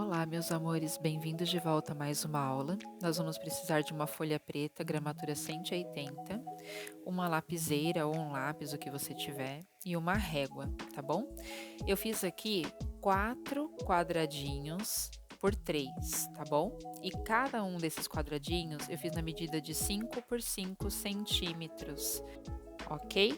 Olá, meus amores, bem-vindos de volta a mais uma aula. Nós vamos precisar de uma folha preta, gramatura 180, uma lapiseira ou um lápis, o que você tiver, e uma régua, tá bom? Eu fiz aqui 4 quadradinhos por 3, tá bom? E cada um desses quadradinhos eu fiz na medida de 5 por 5 centímetros, ok?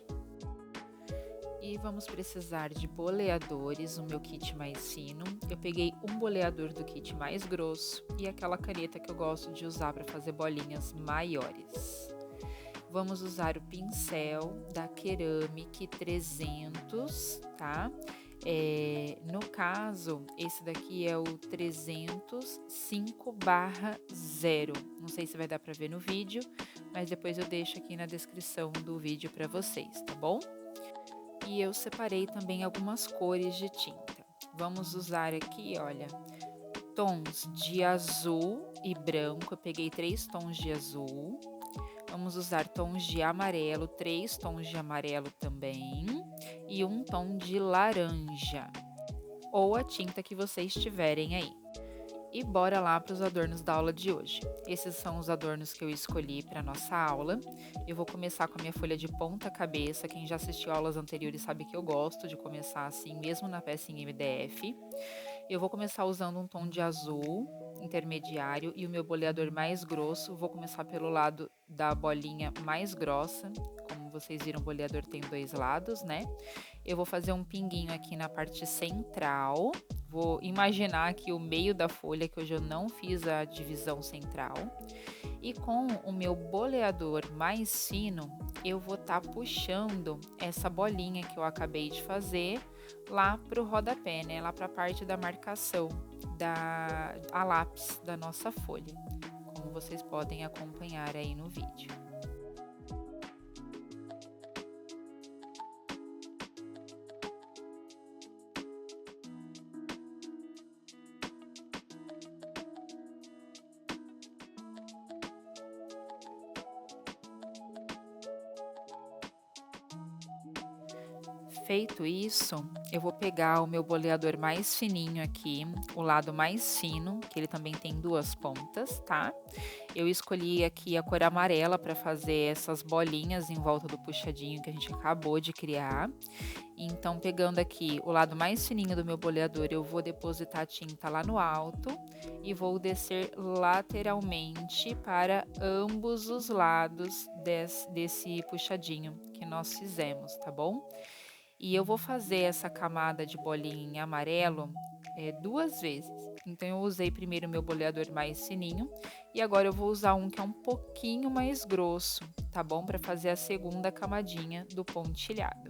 E vamos precisar de boleadores, o meu kit mais fino. Eu peguei um boleador do kit mais grosso e aquela caneta que eu gosto de usar para fazer bolinhas maiores. Vamos usar o pincel da Ceramic 300, tá? No caso, esse daqui é o 305/0. Não sei se vai dar para ver no vídeo, mas depois eu deixo aqui na descrição do vídeo para vocês, tá bom? E eu separei também algumas cores de tinta. Vamos usar aqui, olha, tons de azul e branco. Eu peguei 3 tons de azul. Vamos usar tons de amarelo, 3 tons de amarelo também. E um tom de laranja, ou a tinta que vocês tiverem aí. E bora lá para os adornos da aula de hoje. Esses são os adornos que eu escolhi para nossa aula. Eu vou começar com a minha folha de ponta cabeça. Quem já assistiu aulas anteriores sabe que eu gosto de começar assim, mesmo na peça em MDF. Eu vou começar usando um tom de azul intermediário e o meu boleador mais grosso. Vou começar pelo lado da bolinha mais grossa. Como vocês viram, o boleador tem 2 lados, né? Eu vou fazer um pinguinho aqui na parte central. Vou imaginar aqui o meio da folha, que hoje eu não fiz a divisão central. E com o meu boleador mais fino, eu vou estar puxando essa bolinha que eu acabei de fazer lá para o rodapé, né? Lá para a parte da marcação a lápis da nossa folha, como vocês podem acompanhar aí no vídeo. Feito isso, eu vou pegar o meu boleador mais fininho aqui, o lado mais fino, que ele também tem 2 pontas, tá? Eu escolhi aqui a cor amarela para fazer essas bolinhas em volta do puxadinho que a gente acabou de criar. Então, pegando aqui o lado mais fininho do meu boleador, eu vou depositar a tinta lá no alto e vou descer lateralmente para ambos os lados desse puxadinho que nós fizemos, tá bom? E eu vou fazer essa camada de bolinha em amarelo 2 vezes. Então, eu usei primeiro o meu boleador mais fininho e agora eu vou usar um que é um pouquinho mais grosso, tá bom? Para fazer a segunda camadinha do pontilhado.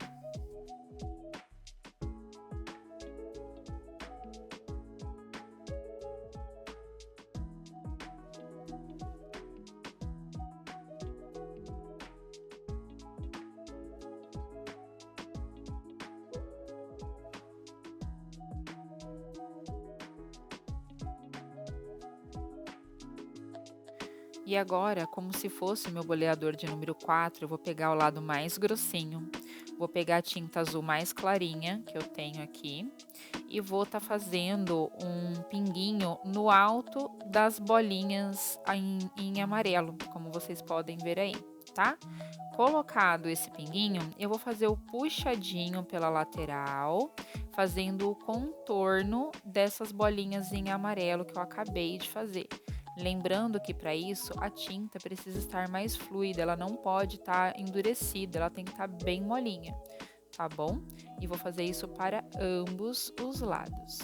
E agora, como se fosse o meu boleador de número 4, eu vou pegar o lado mais grossinho, vou pegar a tinta azul mais clarinha que eu tenho aqui e vou estar fazendo um pinguinho no alto das bolinhas em amarelo, como vocês podem ver aí, tá? Colocado esse pinguinho, eu vou fazer o puxadinho pela lateral, fazendo o contorno dessas bolinhas em amarelo que eu acabei de fazer. Lembrando que para isso a tinta precisa estar mais fluida, ela não pode estar endurecida, ela tem que estar bem molinha, tá bom? E vou fazer isso para ambos os lados.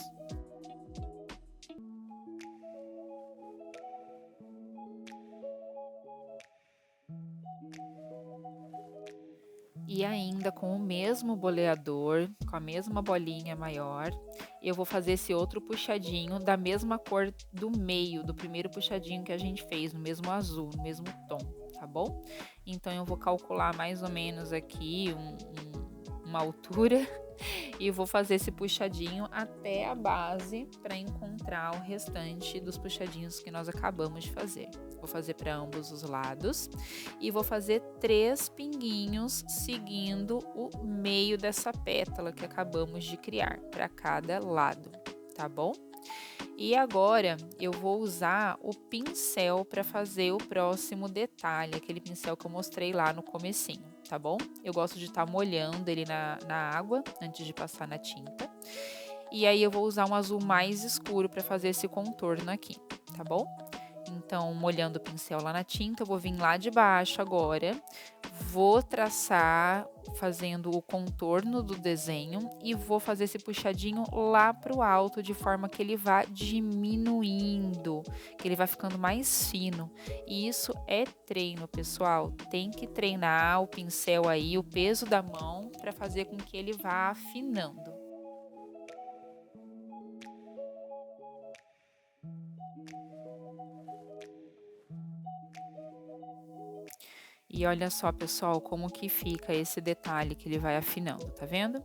E ainda com o mesmo boleador, com a mesma bolinha maior, eu vou fazer esse outro puxadinho da mesma cor do meio, do primeiro puxadinho que a gente fez, no mesmo azul, no mesmo tom, tá bom? Então, eu vou calcular mais ou menos aqui uma altura e vou fazer esse puxadinho até a base para encontrar o restante dos puxadinhos que nós acabamos de fazer. Vou fazer para ambos os lados e vou fazer 3 pinguinhos seguindo o meio dessa pétala que acabamos de criar para cada lado, tá bom? E agora eu vou usar o pincel para fazer o próximo detalhe, aquele pincel que eu mostrei lá no comecinho, tá bom? Eu gosto de estar molhando ele na água antes de passar na tinta. E aí eu vou usar um azul mais escuro para fazer esse contorno aqui, tá bom? Então, molhando o pincel lá na tinta, eu vou vir lá de baixo agora, vou traçar fazendo o contorno do desenho e vou fazer esse puxadinho lá pro alto, de forma que ele vá diminuindo, que ele vai ficando mais fino. E isso é treino, pessoal. Tem que treinar o pincel aí, o peso da mão, para fazer com que ele vá afinando. E olha só, pessoal, como que fica esse detalhe que ele vai afinando, tá vendo?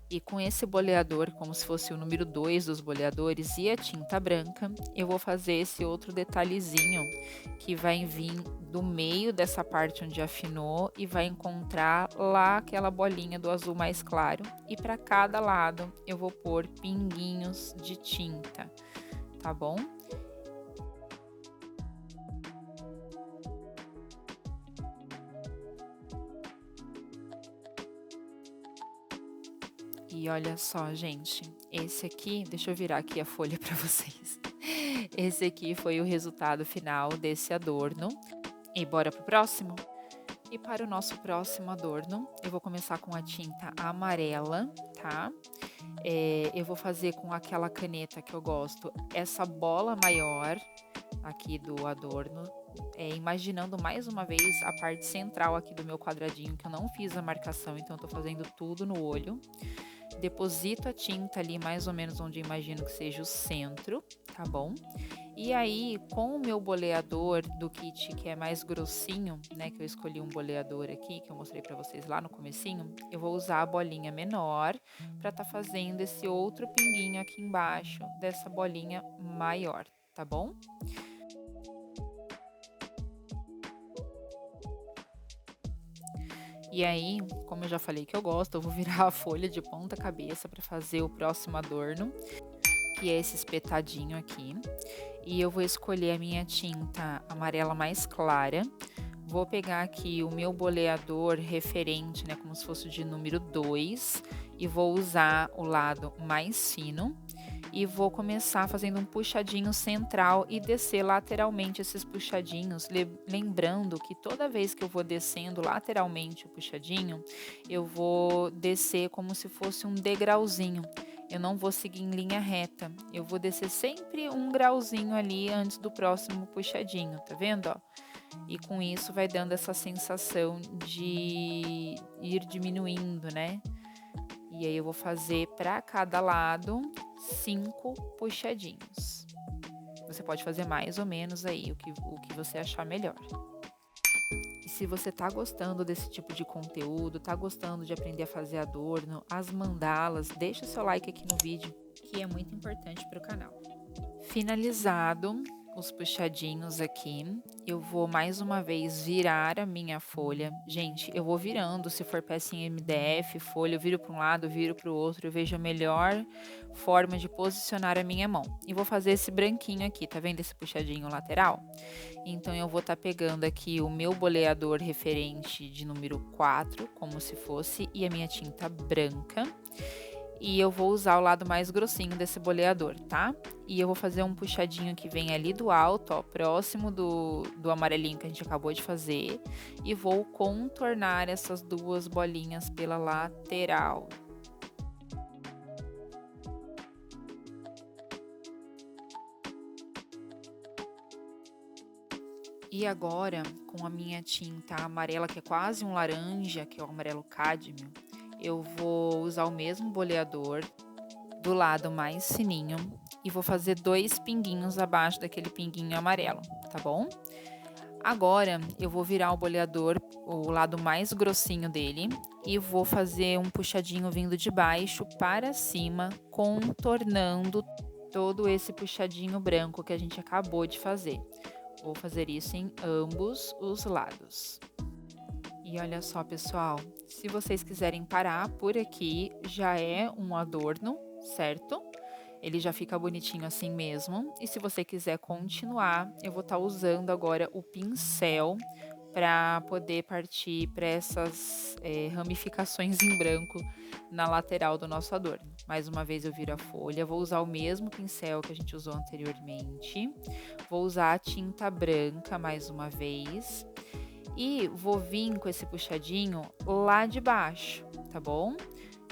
E com esse boleador, como se fosse o número 2 dos boleadores e a tinta branca, eu vou fazer esse outro detalhezinho que vai vir do meio dessa parte onde afinou e vai encontrar lá aquela bolinha do azul mais claro. E para cada lado eu vou pôr pinguinhos de tinta, tá bom? E olha só, gente, esse aqui, deixa eu virar aqui a folha para vocês. Esse aqui foi o resultado final desse adorno. E bora pro próximo? E para o nosso próximo adorno, eu vou começar com a tinta amarela, tá? Eu vou fazer com aquela caneta que eu gosto, essa bola maior aqui do adorno, imaginando mais uma vez a parte central aqui do meu quadradinho, que eu não fiz a marcação, então eu tô fazendo tudo no olho. Deposito a tinta ali mais ou menos onde eu imagino que seja o centro, tá bom? E aí, com o meu boleador do kit, que é mais grossinho, né, que eu escolhi um boleador aqui, que eu mostrei pra vocês lá no comecinho, eu vou usar a bolinha menor pra tá fazendo esse outro pinguinho aqui embaixo dessa bolinha maior, tá bom? E aí, como eu já falei que eu gosto, eu vou virar a folha de ponta cabeça para fazer o próximo adorno, que é esse espetadinho aqui. E eu vou escolher a minha tinta amarela mais clara. Vou pegar aqui o meu boleador referente, né, como se fosse de número 2, e vou usar o lado mais fino. E vou começar fazendo um puxadinho central e descer lateralmente esses puxadinhos, lembrando que toda vez que eu vou descendo lateralmente o puxadinho, eu vou descer como se fosse um degrauzinho. Eu não vou seguir em linha reta, eu vou descer sempre um grauzinho ali antes do próximo puxadinho, tá vendo, ó? E com isso vai dando essa sensação de ir diminuindo, né? E aí eu vou fazer para cada lado 5 puxadinhos. Você pode fazer mais ou menos aí o que você achar melhor. E se você tá gostando desse tipo de conteúdo, tá gostando de aprender a fazer adorno, as mandalas, deixa seu like aqui no vídeo, que é muito importante para o canal. Finalizado os puxadinhos aqui, eu vou mais uma vez virar a minha folha. Gente, eu vou virando, se for pecinha MDF, folha, eu viro para um lado, viro para o outro, eu vejo a melhor forma de posicionar a minha mão. E vou fazer esse branquinho aqui, tá vendo esse puxadinho lateral? Então, eu vou estar pegando aqui o meu boleador referente de número 4, como se fosse, e a minha tinta branca. E eu vou usar o lado mais grossinho desse boleador, tá? E eu vou fazer um puxadinho que vem ali do alto, ó, próximo do amarelinho que a gente acabou de fazer. E vou contornar essas duas bolinhas pela lateral. E agora, com a minha tinta amarela, que é quase um laranja, que é o amarelo cádmio, eu vou usar o mesmo boleador do lado mais fininho e vou fazer 2 pinguinhos abaixo daquele pinguinho amarelo, tá bom? Agora eu vou virar o boleador, o lado mais grossinho dele, e vou fazer um puxadinho vindo de baixo para cima, contornando todo esse puxadinho branco que a gente acabou de fazer. Vou fazer isso em ambos os lados. E olha só, pessoal, se vocês quiserem parar por aqui, já é um adorno, certo? Ele já fica bonitinho assim mesmo. E se você quiser continuar, eu vou estar usando agora o pincel para poder partir para essas ramificações em branco na lateral do nosso adorno. Mais uma vez eu viro a folha, vou usar o mesmo pincel que a gente usou anteriormente, vou usar a tinta branca mais uma vez e vou vir com esse puxadinho lá de baixo, tá bom?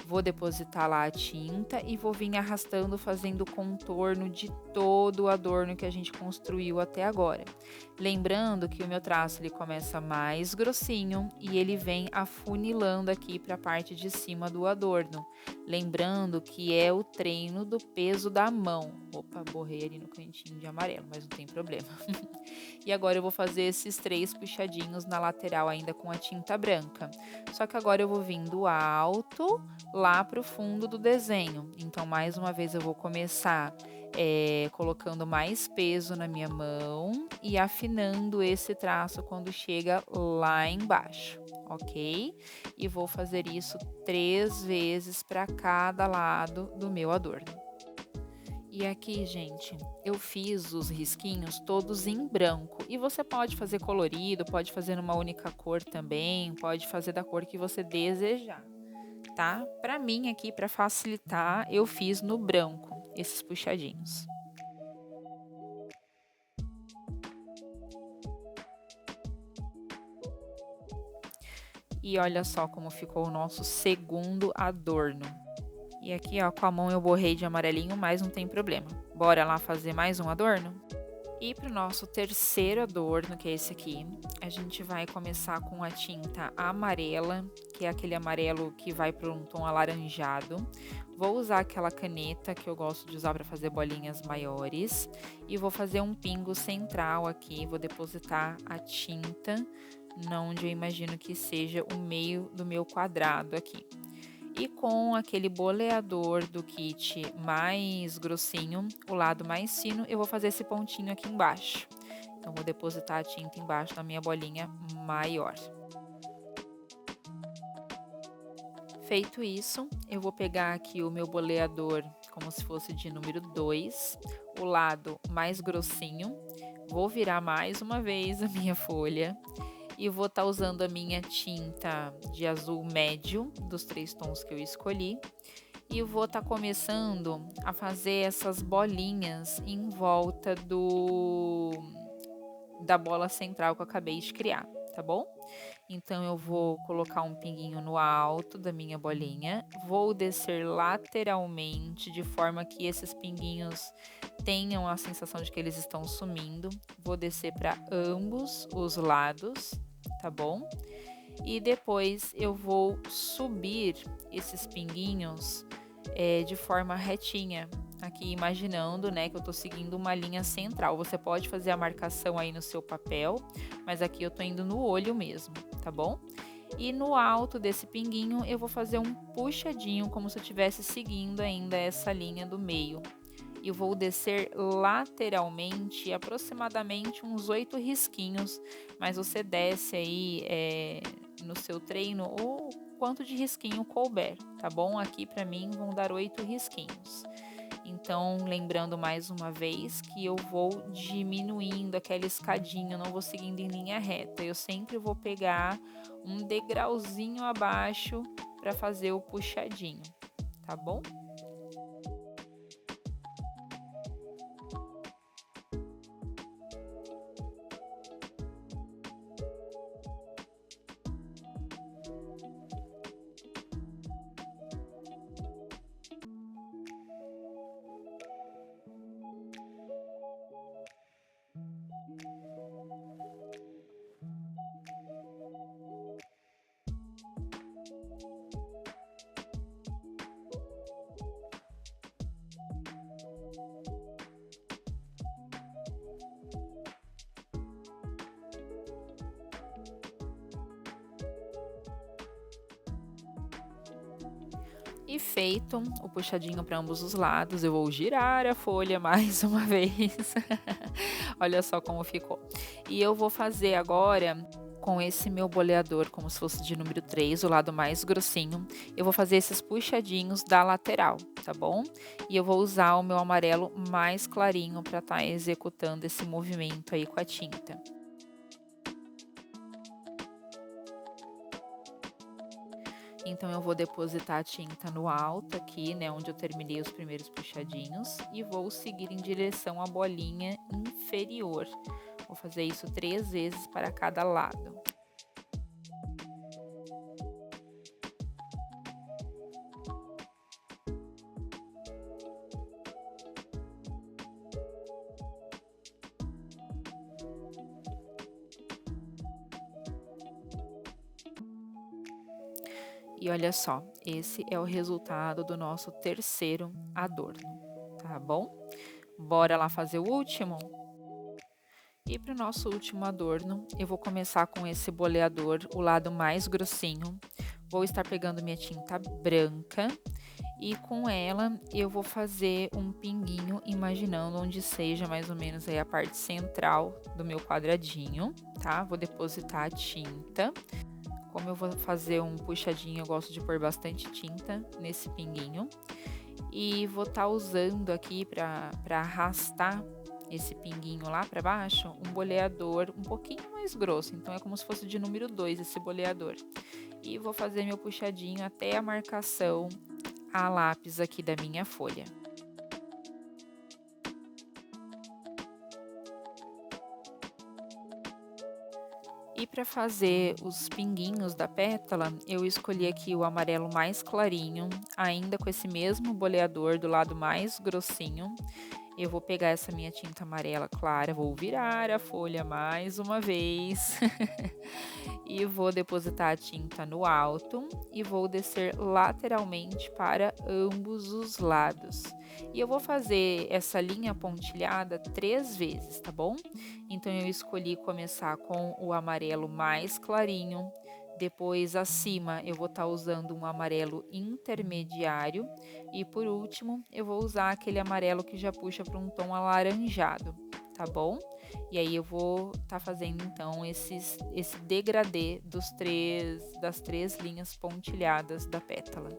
Vou depositar lá a tinta e vou vir arrastando, fazendo o contorno de todo o adorno que a gente construiu até agora. Lembrando que o meu traço ele começa mais grossinho e ele vem afunilando aqui para a parte de cima do adorno. Lembrando que é o treino do peso da mão. Opa, borrei ali no cantinho de amarelo, mas não tem problema. E agora eu vou fazer esses 3 puxadinhos na lateral ainda com a tinta branca. Só que agora eu vou vir do alto lá para o fundo do desenho. Então, mais uma vez eu vou começar colocando mais peso na minha mão e afinando esse traço quando chega lá embaixo, ok? E vou fazer isso 3 vezes para cada lado do meu adorno. E aqui, gente, eu fiz os risquinhos todos em branco. E você pode fazer colorido, pode fazer numa única cor também, pode fazer da cor que você desejar, tá? Para mim aqui, para facilitar, eu fiz no branco esses puxadinhos. E olha só como ficou o nosso segundo adorno. E aqui, ó, com a mão eu borrei de amarelinho, mas não tem problema. Bora lá fazer mais um adorno? E para o nosso terceiro adorno, que é esse aqui, a gente vai começar com a tinta amarela, que é aquele amarelo que vai para um tom alaranjado. Vou usar aquela caneta que eu gosto de usar para fazer bolinhas maiores. E vou fazer um pingo central aqui, vou depositar a tinta onde eu imagino que seja o meio do meu quadrado aqui. E com aquele boleador do kit mais grossinho, o lado mais fino, eu vou fazer esse pontinho aqui embaixo. Então, vou depositar a tinta embaixo da minha bolinha maior. Feito isso, eu vou pegar aqui o meu boleador como se fosse de número 2, o lado mais grossinho. Vou virar mais uma vez a minha folha. E vou estar usando a minha tinta de azul médio, dos 3 tons que eu escolhi. E vou estar começando a fazer essas bolinhas em volta da bola central que eu acabei de criar, tá bom? Então, eu vou colocar um pinguinho no alto da minha bolinha. Vou descer lateralmente, de forma que esses pinguinhos tenham a sensação de que eles estão sumindo. Vou descer para ambos os lados, tá bom? E depois eu vou subir esses pinguinhos de forma retinha, aqui imaginando, né, que eu tô seguindo uma linha central. Você pode fazer a marcação aí no seu papel, mas aqui eu tô indo no olho mesmo, tá bom? E no alto desse pinguinho eu vou fazer um puxadinho, como se eu estivesse seguindo ainda essa linha do meio. E vou descer lateralmente aproximadamente uns 8 risquinhos, mas você desce aí no seu treino o quanto de risquinho couber, tá bom? Aqui para mim vão dar 8 risquinhos. Então, lembrando mais uma vez que eu vou diminuindo aquela escadinha, eu não vou seguindo em linha reta, eu sempre vou pegar um degrauzinho abaixo para fazer o puxadinho, tá bom? E feito o puxadinho para ambos os lados, eu vou girar a folha mais uma vez. Olha só como ficou. E eu vou fazer agora com esse meu boleador, como se fosse de número 3, o lado mais grossinho, eu vou fazer esses puxadinhos da lateral, tá bom? E eu vou usar o meu amarelo mais clarinho para estar executando esse movimento aí com a tinta. Então, eu vou depositar a tinta no alto aqui, né, onde eu terminei os primeiros puxadinhos, e vou seguir em direção à bolinha inferior. Vou fazer isso 3 vezes para cada lado. E olha só, esse é o resultado do nosso terceiro adorno, tá bom? Bora lá fazer o último? E para o nosso último adorno, eu vou começar com esse boleador, o lado mais grossinho. Vou estar pegando minha tinta branca e com ela eu vou fazer um pinguinho, imaginando onde seja mais ou menos aí a parte central do meu quadradinho, tá? Vou depositar a tinta. Como eu vou fazer um puxadinho, eu gosto de pôr bastante tinta nesse pinguinho. E vou estar usando aqui para arrastar esse pinguinho lá para baixo, um boleador um pouquinho mais grosso. Então, é como se fosse de número 2 esse boleador. E vou fazer meu puxadinho até a marcação a lápis aqui da minha folha. E para fazer os pinguinhos da pétala, eu escolhi aqui o amarelo mais clarinho, ainda com esse mesmo boleador do lado mais grossinho. Eu vou pegar essa minha tinta amarela clara, vou virar a folha mais uma vez e vou depositar a tinta no alto e vou descer lateralmente para ambos os lados. E eu vou fazer essa linha pontilhada 3 vezes, tá bom? Então, eu escolhi começar com o amarelo mais clarinho, depois acima eu vou estar usando um amarelo intermediário e por último eu vou usar aquele amarelo que já puxa para um tom alaranjado, tá bom? E aí eu vou estar fazendo então esse degradê das três linhas pontilhadas da pétala.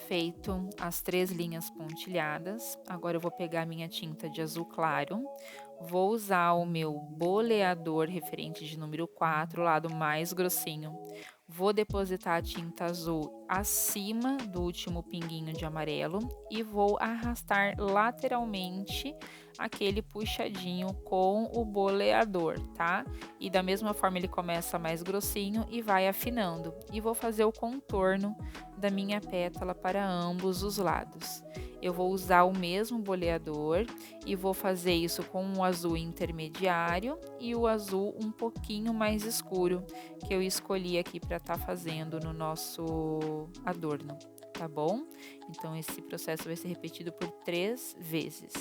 Feito as 3 linhas pontilhadas, agora eu vou pegar minha tinta de azul claro, vou usar o meu boleador referente de número 4, o lado mais grossinho. Vou depositar a tinta azul acima do último pinguinho de amarelo e vou arrastar lateralmente aquele puxadinho com o boleador, tá? E da mesma forma ele começa mais grossinho e vai afinando. E vou fazer o contorno da minha pétala para ambos os lados. Eu vou usar o mesmo boleador e vou fazer isso com o azul intermediário e o azul um pouquinho mais escuro, que eu escolhi aqui para estar fazendo no nosso adorno, tá bom? Então, esse processo vai ser repetido por 3 vezes.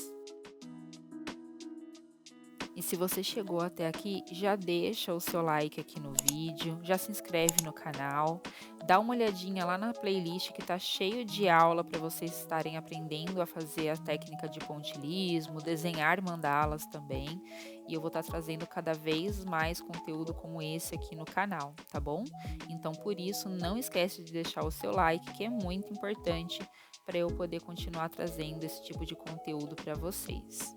E se você chegou até aqui, já deixa o seu like aqui no vídeo, já se inscreve no canal, dá uma olhadinha lá na playlist que tá cheio de aula para vocês estarem aprendendo a fazer a técnica de pontilhismo, desenhar mandalas também. E eu vou estar trazendo cada vez mais conteúdo como esse aqui no canal, tá bom? Então, por isso, não esquece de deixar o seu like, que é muito importante para eu poder continuar trazendo esse tipo de conteúdo para vocês.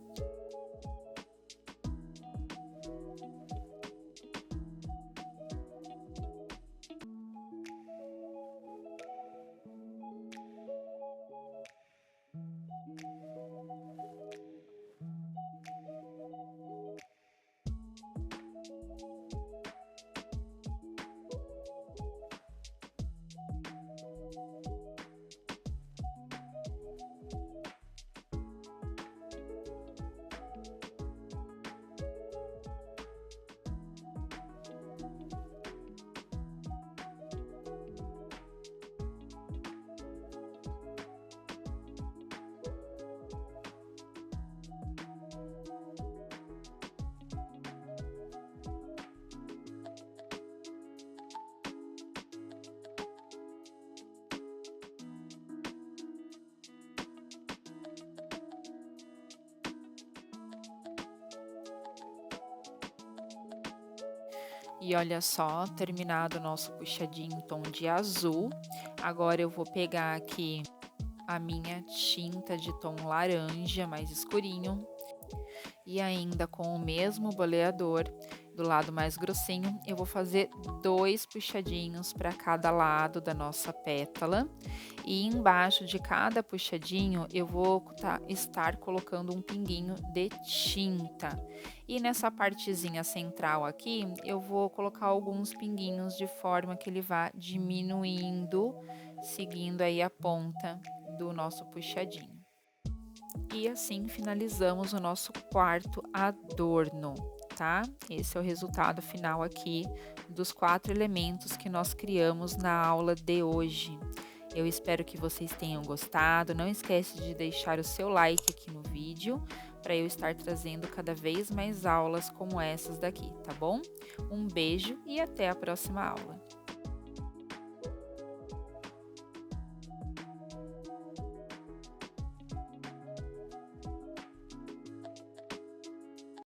E olha só, terminado o nosso puxadinho em tom de azul, agora eu vou pegar aqui a minha tinta de tom laranja mais escurinho e ainda com o mesmo boleador do lado mais grossinho, eu vou fazer 2 puxadinhos para cada lado da nossa pétala e embaixo de cada puxadinho eu vou estar colocando um pinguinho de tinta. E nessa partezinha central aqui, eu vou colocar alguns pinguinhos de forma que ele vá diminuindo, seguindo aí a ponta do nosso puxadinho. E assim finalizamos o nosso quarto adorno, tá? Esse é o resultado final aqui dos 4 elementos que nós criamos na aula de hoje. Eu espero que vocês tenham gostado. Não esquece de deixar o seu like aqui no vídeo para eu estar trazendo cada vez mais aulas como essas daqui, tá bom? Um beijo e até a próxima aula.